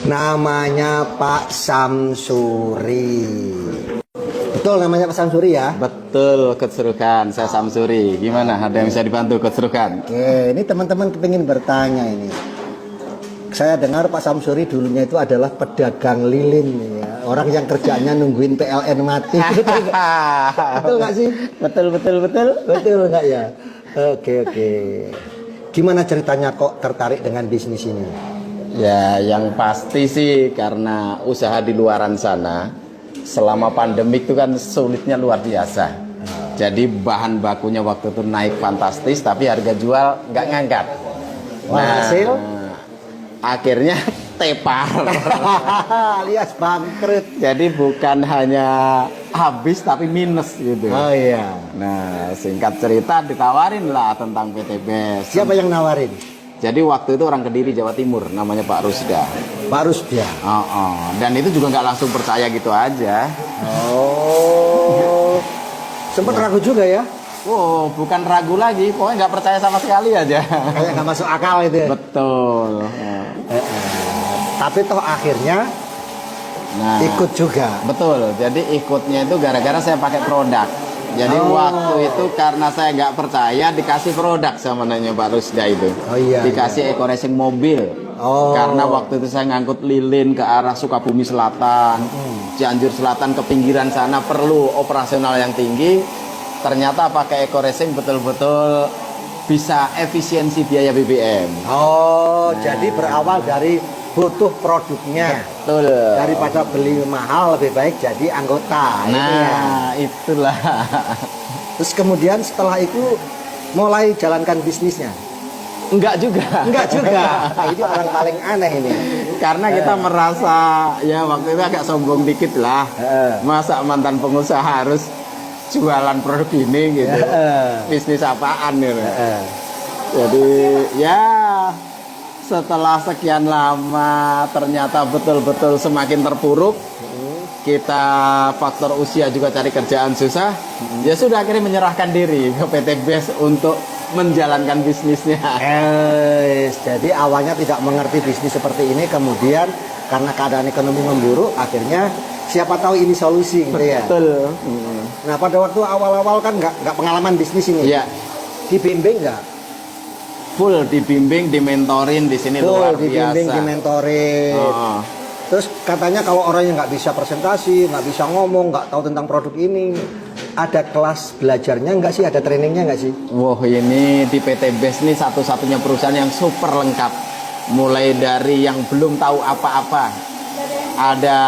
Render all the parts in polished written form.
Namanya Pak Samsuri. Betul namanya Pak Samsuri ya? Betul, Coach Rukan. Saya Samsuri. Gimana? Ada yang bisa dibantu, Coach Rukan? Oke, ini teman-teman kepingin bertanya ini. Saya dengar Pak Samsuri dulunya itu adalah pedagang lilin ya. Orang yang kerjanya nungguin PLN mati. Betul nggak sih? Betul. Betul nggak ya? Oke. Gimana ceritanya kok tertarik dengan bisnis ini? Ya, yang pasti sih karena usaha di luaran sana selama pandemik itu kan sulitnya luar biasa. Jadi bahan bakunya waktu itu naik fantastis, tapi harga jual nggak ngangkat. Hasil? Akhirnya tepar alias bangkrut. Jadi bukan hanya habis tapi minus gitu. Oh iya. Nah, singkat cerita ditawarin lah tentang PT BES. Siapa yang nawarin? Jadi waktu itu orang Kediri, Jawa Timur, namanya Pak Rusda. Pak Rusda. Dan itu juga nggak langsung percaya gitu aja. Oh. Sempat ragu juga ya? Oh, bukan ragu lagi, pokoknya nggak percaya sama sekali aja. Kayak nggak masuk akal itu ya? Betul. Tapi toh akhirnya ikut juga. Betul, jadi ikutnya itu gara-gara saya pakai produk. Jadi waktu itu karena saya nggak percaya dikasih produk sama nanya Pak Rusda itu. Oh iya. Dikasih eco racing mobil. Karena waktu itu saya ngangkut lilin ke arah Sukabumi Selatan, Cianjur Selatan ke pinggiran sana perlu operasional yang tinggi. Ternyata pakai eco racing betul-betul bisa efisiensi biaya BBM. Jadi berawal dari butuh produknya. Betul. Daripada beli mahal lebih baik jadi anggota. Itulah. Terus kemudian setelah itu mulai jalankan bisnisnya. Enggak juga. Nah, ini orang paling aneh ini. Karena kita merasa ya waktu itu agak sombong dikit lah. Masa mantan pengusaha harus jualan produk ini gitu. Bisnis apaan gitu. Jadi ya setelah sekian lama ternyata betul-betul semakin terpuruk. Kita faktor usia juga cari kerjaan susah. Ya sudah akhirnya menyerahkan diri ke PT BES untuk menjalankan bisnisnya. Jadi awalnya tidak mengerti bisnis seperti ini, kemudian karena keadaan ekonomi memburuk, akhirnya siapa tahu ini solusi gitu ya. Betul. Nah pada waktu awal-awal kan nggak pengalaman bisnis ini. Iya. Dibimbing nggak? Full dibimbing, dimentorin di sini luar biasa. Dibimbing, dimentorin. Terus katanya kalau orang yang nggak bisa presentasi, nggak bisa ngomong, nggak tahu tentang produk ini, ada kelas belajarnya nggak sih? Ada trainingnya nggak sih? Wah, ini di PT BES ini satu-satunya perusahaan yang super lengkap. Mulai dari yang belum tahu apa-apa, ada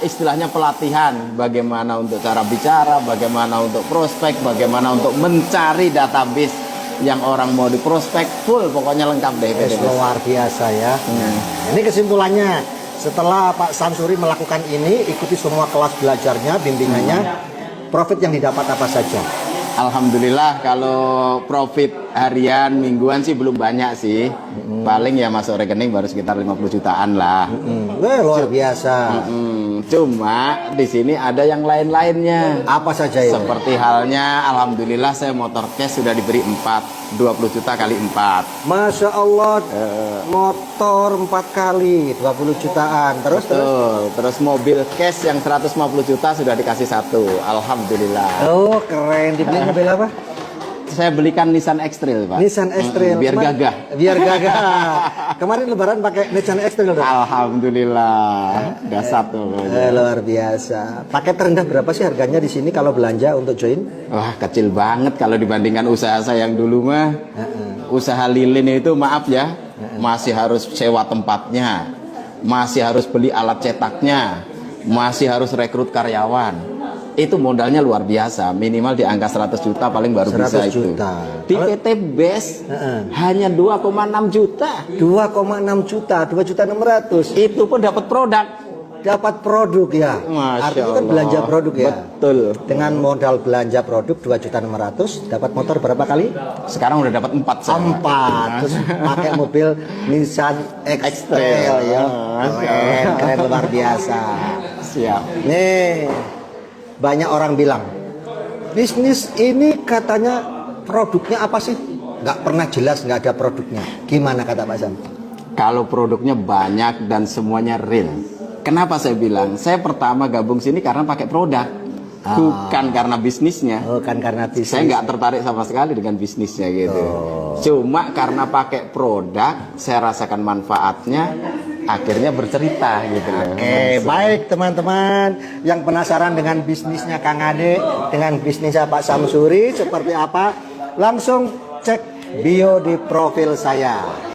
istilahnya pelatihan, bagaimana untuk cara bicara, bagaimana untuk prospek, bagaimana untuk mencari database yang orang mau diprospek, full pokoknya lengkap deh. Luar biasa ya. Ini kesimpulannya. Setelah Pak Samsuri melakukan ini, ikuti semua kelas belajarnya, bimbingannya, profit yang didapat apa saja? Alhamdulillah kalau profit harian, mingguan sih belum banyak sih. Paling ya masuk rekening baru sekitar 50 jutaan lah. Luar biasa. Cuma di sini ada yang lain-lainnya. Apa saja ya? Seperti halnya alhamdulillah saya motor cash sudah diberi 20 juta kali 4. Masya Allah, motor 4 kali 20 jutaan. Terus mobil cash yang 150 juta sudah dikasih 1. Alhamdulillah. Oh keren. Dibeli mobil apa? Saya belikan Nissan X-Trail, Pak. Nissan X-Trail. Biar gagah. Biar gagah. Kemarin lebaran pakai Nissan X-Trail. Alhamdulillah. Udah satu. Luar biasa. Paket terendah berapa sih harganya di sini kalau belanja untuk join? Wah, kecil banget kalau dibandingkan usaha saya yang dulu mah. Usaha lilin itu maaf ya, masih harus sewa tempatnya, masih harus beli alat cetaknya, masih harus rekrut karyawan. Itu modalnya luar biasa, minimal di angka 100 juta paling baru bisa itu. Di PT BES hanya 2,6 juta. 2,6 juta, 2.600.000. Itu pun dapat produk. Dapat produk ya. Artinya kan belanja produk ya. Betul. Dengan modal belanja produk 2.600.000 dapat motor berapa kali? Sekarang udah dapat 4. 4. Terus pakai mobil Nissan X-Trail ya. Keren luar biasa. Siap. Nih, banyak orang bilang bisnis ini katanya produknya apa sih? Nggak pernah jelas, nggak ada produknya. Gimana kata Pak Sam? kalau produknya banyak dan semuanya real. Kenapa saya bilang? Saya pertama gabung sini karena pakai produk, bukan karena bisnisnya. Oh, kan karena bisnis. Saya nggak tertarik sama sekali dengan bisnisnya gitu. Cuma karena pakai produk, saya rasakan manfaatnya, akhirnya bercerita gitu loh. Oke, baik teman-teman yang penasaran dengan bisnisnya Kang Ade, dengan bisnisnya Pak Samsuri seperti apa, langsung cek bio di profil saya.